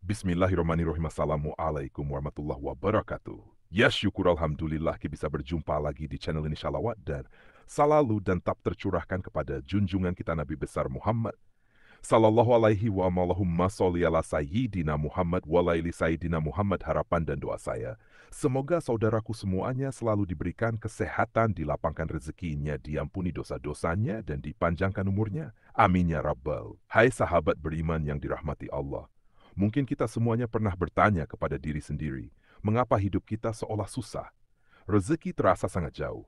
Bismillahirrahmanirrahim. Assalamualaikum warahmatullahi wabarakatuh. Ya syukur alhamdulillah kita bisa berjumpa lagi di channel ini Shalawat dan salalu dan tab tercurahkan kepada junjungan kita Nabi besar Muhammad Sallallahu alaihi wa Allahumma sholli ala sayyidina Muhammad walaili sayyidina Muhammad. Harapan dan doa saya, semoga saudaraku semuanya selalu diberikan kesehatan, dilapangkan rezekinya, diampuni dosa-dosanya, dan dipanjangkan umurnya. Amin ya Rabbal. Hai sahabat beriman yang dirahmati Allah. Mungkin kita semuanya pernah bertanya kepada diri sendiri, mengapa hidup kita seolah susah? Rezeki terasa sangat jauh.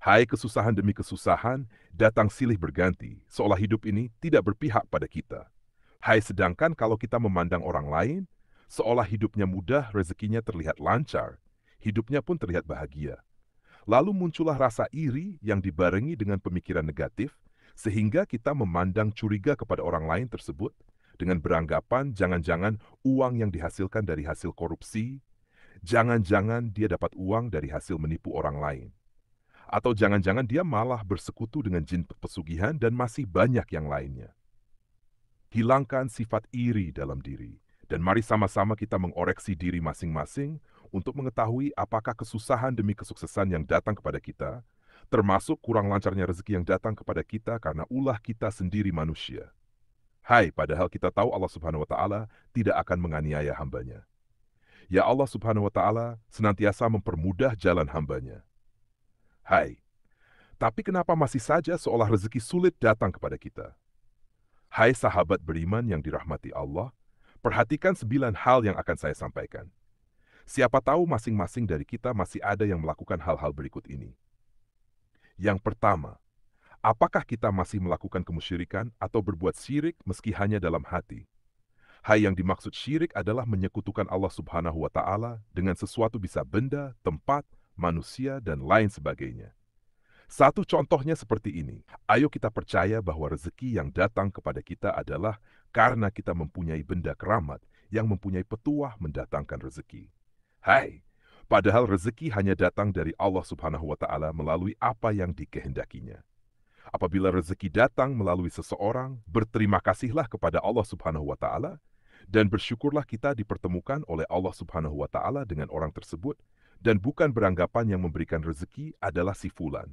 Hai kesusahan demi kesusahan, datang silih berganti, seolah hidup ini tidak berpihak pada kita. Hai sedangkan kalau kita memandang orang lain, seolah hidupnya mudah, rezekinya terlihat lancar, hidupnya pun terlihat bahagia. Lalu muncullah rasa iri yang dibarengi dengan pemikiran negatif, sehingga kita memandang curiga kepada orang lain tersebut, dengan beranggapan jangan-jangan uang yang dihasilkan dari hasil korupsi, jangan-jangan dia dapat uang dari hasil menipu orang lain. Atau jangan-jangan dia malah bersekutu dengan jin pesugihan dan masih banyak yang lainnya. Hilangkan sifat iri dalam diri, dan mari sama-sama kita mengoreksi diri masing-masing untuk mengetahui apakah kesusahan demi kesuksesan yang datang kepada kita, termasuk kurang lancarnya rezeki yang datang kepada kita karena ulah kita sendiri manusia. Hai, padahal kita tahu Allah Subhanahu wa Ta'ala tidak akan menganiaya hambanya. Ya Allah Subhanahu wa Ta'ala senantiasa mempermudah jalan hambanya. Hai, tapi kenapa masih saja seolah rezeki sulit datang kepada kita? Hai sahabat beriman yang dirahmati Allah, perhatikan 9 hal yang akan saya sampaikan. Siapa tahu masing-masing dari kita masih ada yang melakukan hal-hal berikut ini. Yang pertama, apakah kita masih melakukan kemusyrikan atau berbuat syirik meski hanya dalam hati? Hai, yang dimaksud syirik adalah menyekutukan Allah Subhanahu wa Ta'ala dengan sesuatu bisa benda, tempat, manusia, dan lain sebagainya. Satu contohnya seperti ini. Ayo kita percaya bahwa rezeki yang datang kepada kita adalah karena kita mempunyai benda keramat yang mempunyai petuah mendatangkan rezeki. Hai, padahal rezeki hanya datang dari Allah Subhanahu wa Ta'ala melalui apa yang dikehendakinya. Apabila rezeki datang melalui seseorang, berterima kasihlah kepada Allah Subhanahu wa Ta'ala dan bersyukurlah kita dipertemukan oleh Allah Subhanahu wa Ta'ala dengan orang tersebut dan bukan beranggapan yang memberikan rezeki adalah si fulan.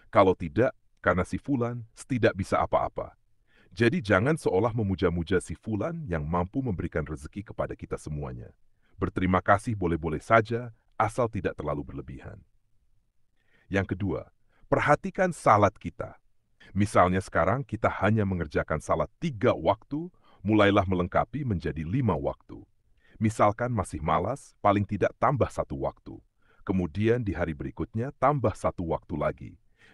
Kalau tidak, karena si fulan tidak bisa apa-apa. Jadi jangan seolah memuja-muja si fulan yang mampu memberikan rezeki kepada kita semuanya. Berterima kasih boleh-boleh saja, asal tidak terlalu berlebihan. Yang kedua, perhatikan salat kita. Misalnya sekarang kita hanya mengerjakan salat 3 waktu, mulailah melengkapi menjadi 5 waktu. Misalkan masih malas, paling tidak tambah 1 waktu. Kemudian di hari berikutnya tambah 1 waktu lagi.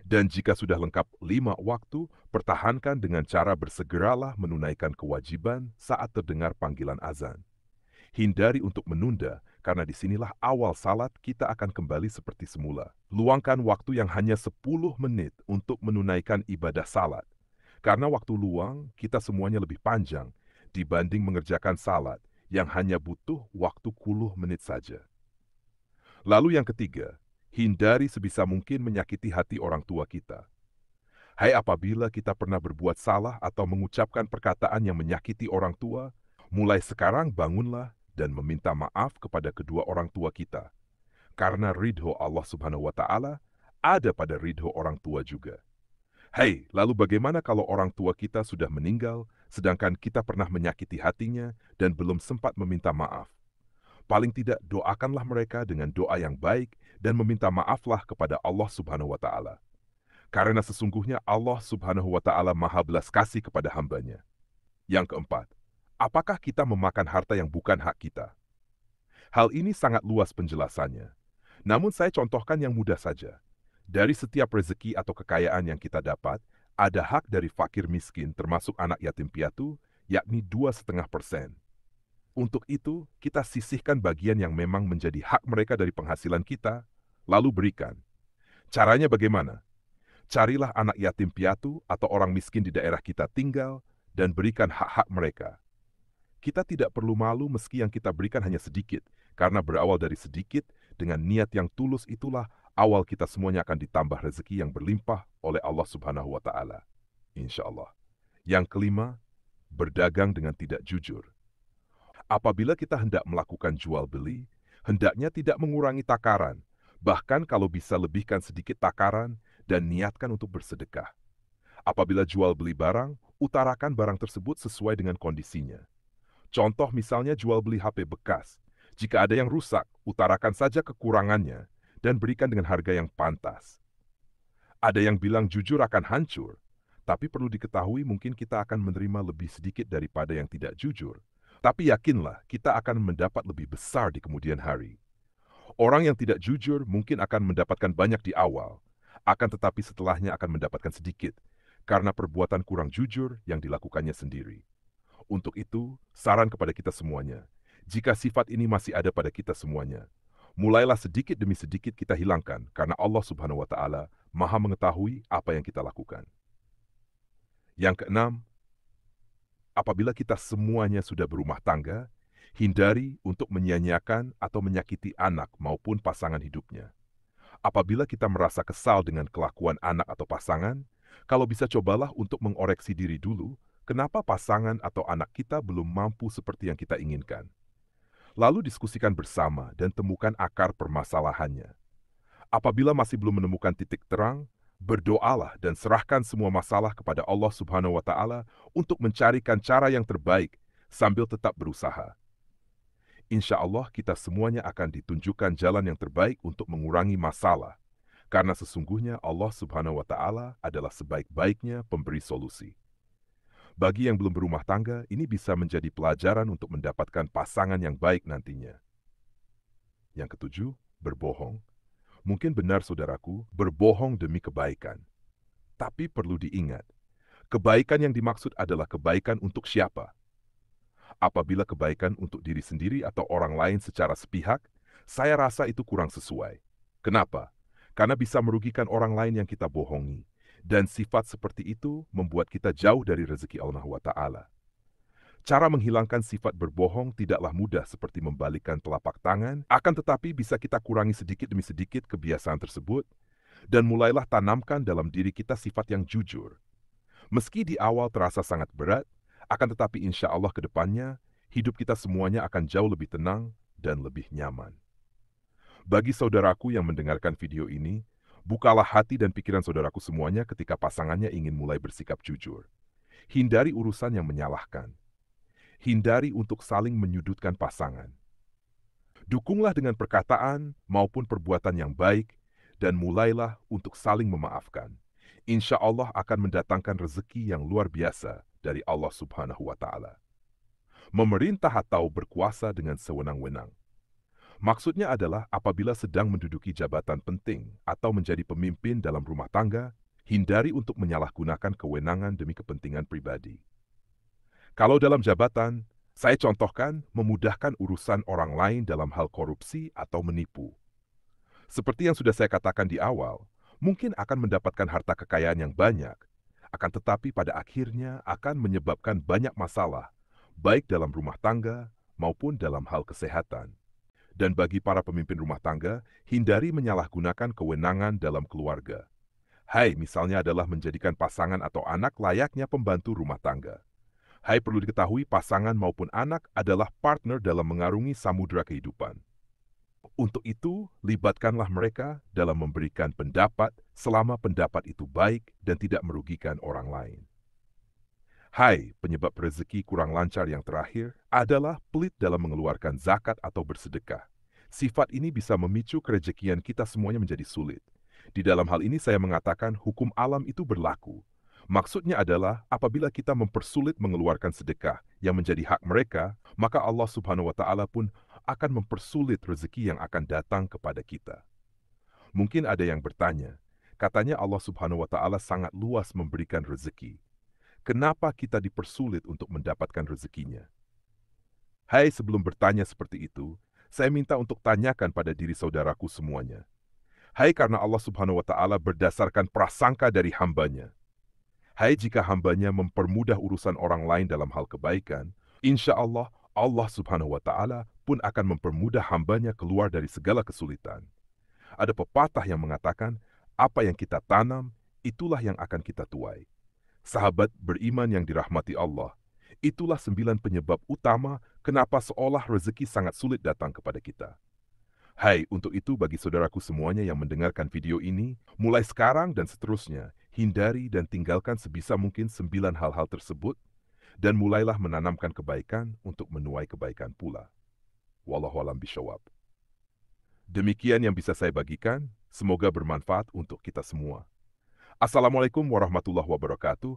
Dan jika sudah lengkap 5 waktu, pertahankan dengan cara bersegeralah menunaikan kewajiban saat terdengar panggilan azan. Hindari untuk menunda, karena disinilah awal salat kita akan kembali seperti semula. Luangkan waktu yang hanya 10 menit untuk menunaikan ibadah salat. Karena waktu luang kita semuanya lebih panjang dibanding mengerjakan salat yang hanya butuh waktu 10 menit saja. Lalu yang ketiga, hindari sebisa mungkin menyakiti hati orang tua kita. Hai, apabila kita pernah berbuat salah atau mengucapkan perkataan yang menyakiti orang tua, mulai sekarang bangunlah dan meminta maaf kepada kedua orang tua kita. Karena ridho Allah Subhanahu wa Ta'ala ada pada ridho orang tua juga. Hai, lalu bagaimana kalau orang tua kita sudah meninggal, sedangkan kita pernah menyakiti hatinya dan belum sempat meminta maaf? Paling tidak doakanlah mereka dengan doa yang baik dan meminta maaflah kepada Allah Subhanahu wa Ta'ala. Karena sesungguhnya Allah Subhanahu wa Ta'ala maha belas kasih kepada hambanya. Yang keempat, apakah kita memakan harta yang bukan hak kita? Hal ini sangat luas penjelasannya. Namun saya contohkan yang mudah saja. Dari setiap rezeki atau kekayaan yang kita dapat, ada hak dari fakir miskin termasuk anak yatim piatu, yakni 2,5%. Untuk itu, kita sisihkan bagian yang memang menjadi hak mereka dari penghasilan kita, lalu berikan. Caranya bagaimana? Carilah anak yatim piatu atau orang miskin di daerah kita tinggal dan berikan hak-hak mereka. Kita tidak perlu malu meski yang kita berikan hanya sedikit, karena berawal dari sedikit, dengan niat yang tulus itulah awal kita semuanya akan ditambah rezeki yang berlimpah oleh Allah Subhanahu wa Ta'ala. Insya Allah. Yang kelima, berdagang dengan tidak jujur. Apabila kita hendak melakukan jual beli, hendaknya tidak mengurangi takaran, bahkan kalau bisa lebihkan sedikit takaran dan niatkan untuk bersedekah. Apabila jual beli barang, utarakan barang tersebut sesuai dengan kondisinya. Contoh misalnya jual beli HP bekas. Jika ada yang rusak, utarakan saja kekurangannya dan berikan dengan harga yang pantas. Ada yang bilang jujur akan hancur, tapi perlu diketahui mungkin kita akan menerima lebih sedikit daripada yang tidak jujur. Tapi yakinlah, kita akan mendapat lebih besar di kemudian hari. Orang yang tidak jujur mungkin akan mendapatkan banyak di awal, akan tetapi setelahnya akan mendapatkan sedikit, karena perbuatan kurang jujur yang dilakukannya sendiri. Untuk itu, saran kepada kita semuanya, jika sifat ini masih ada pada kita semuanya, mulailah sedikit demi sedikit kita hilangkan, karena Allah Subhanahu wa Ta'ala Maha mengetahui apa yang kita lakukan. Yang keenam, apabila kita semuanya sudah berumah tangga, hindari untuk menyia-nyiakan atau menyakiti anak maupun pasangan hidupnya. Apabila kita merasa kesal dengan kelakuan anak atau pasangan, kalau bisa cobalah untuk mengoreksi diri dulu, kenapa pasangan atau anak kita belum mampu seperti yang kita inginkan. Lalu diskusikan bersama dan temukan akar permasalahannya. Apabila masih belum menemukan titik terang, berdoalah dan serahkan semua masalah kepada Allah Subhanahu wa Ta'ala untuk mencarikan cara yang terbaik sambil tetap berusaha. Insya Allah kita semuanya akan ditunjukkan jalan yang terbaik untuk mengurangi masalah, karena sesungguhnya Allah Subhanahu wa Ta'ala adalah sebaik-baiknya pemberi solusi. Bagi yang belum berumah tangga, ini bisa menjadi pelajaran untuk mendapatkan pasangan yang baik nantinya. Yang ketujuh, berbohong. Mungkin benar saudaraku, berbohong demi kebaikan. Tapi perlu diingat, kebaikan yang dimaksud adalah kebaikan untuk siapa? Apabila kebaikan untuk diri sendiri atau orang lain secara sepihak, saya rasa itu kurang sesuai. Kenapa? Karena bisa merugikan orang lain yang kita bohongi. Dan sifat seperti itu membuat kita jauh dari rezeki Allah SWT. Cara menghilangkan sifat berbohong tidaklah mudah seperti membalikkan telapak tangan, akan tetapi bisa kita kurangi sedikit demi sedikit kebiasaan tersebut, dan mulailah tanamkan dalam diri kita sifat yang jujur. Meski di awal terasa sangat berat, akan tetapi insya Allah ke depannya, hidup kita semuanya akan jauh lebih tenang dan lebih nyaman. Bagi saudaraku yang mendengarkan video ini, bukalah hati dan pikiran saudaraku semuanya ketika pasangannya ingin mulai bersikap jujur. Hindari urusan yang menyalahkan. Hindari untuk saling menyudutkan pasangan. Dukunglah dengan perkataan maupun perbuatan yang baik, dan mulailah untuk saling memaafkan. Insya Allah akan mendatangkan rezeki yang luar biasa dari Allah Subhanahu wa Ta'ala. Memerintah atau berkuasa dengan sewenang-wenang. Maksudnya adalah apabila sedang menduduki jabatan penting atau menjadi pemimpin dalam rumah tangga, hindari untuk menyalahgunakan kewenangan demi kepentingan pribadi. Kalau dalam jabatan, saya contohkan memudahkan urusan orang lain dalam hal korupsi atau menipu. Seperti yang sudah saya katakan di awal, mungkin akan mendapatkan harta kekayaan yang banyak, akan tetapi pada akhirnya akan menyebabkan banyak masalah, baik dalam rumah tangga maupun dalam hal kesehatan. Dan bagi para pemimpin rumah tangga, hindari menyalahgunakan kewenangan dalam keluarga. Hai, misalnya adalah menjadikan pasangan atau anak layaknya pembantu rumah tangga. Hai, perlu diketahui pasangan maupun anak adalah partner dalam mengarungi samudera kehidupan. Untuk itu, libatkanlah mereka dalam memberikan pendapat selama pendapat itu baik dan tidak merugikan orang lain. Hai, penyebab rezeki kurang lancar yang terakhir adalah pelit dalam mengeluarkan zakat atau bersedekah. Sifat ini bisa memicu kerejekian kita semuanya menjadi sulit. Di dalam hal ini saya mengatakan hukum alam itu berlaku. Maksudnya adalah apabila kita mempersulit mengeluarkan sedekah yang menjadi hak mereka, maka Allah Subhanahu wa Ta'ala pun akan mempersulit rezeki yang akan datang kepada kita. Mungkin ada yang bertanya, katanya Allah Subhanahu wa Ta'ala sangat luas memberikan rezeki. Kenapa kita dipersulit untuk mendapatkan rezekinya? Hai, sebelum bertanya seperti itu, saya minta untuk tanyakan pada diri saudaraku semuanya. Hai, karena Allah Subhanahu wa Ta'ala berdasarkan prasangka dari hambanya. Hai, jika hambanya mempermudah urusan orang lain dalam hal kebaikan, insya Allah, Allah Subhanahu wa Ta'ala pun akan mempermudah hambanya keluar dari segala kesulitan. Ada pepatah yang mengatakan, apa yang kita tanam, itulah yang akan kita tuai. Sahabat beriman yang dirahmati Allah, Itulah 9 penyebab utama kenapa seolah rezeki sangat sulit datang kepada kita. Hai, untuk itu bagi saudaraku semuanya yang mendengarkan video ini, mulai sekarang dan seterusnya, hindari dan tinggalkan sebisa mungkin 9 hal-hal tersebut, dan mulailah menanamkan kebaikan untuk menuai kebaikan pula. Wallahualam bishawab. Demikian yang bisa saya bagikan, semoga bermanfaat untuk kita semua. Assalamualaikum warahmatullahi wabarakatuh.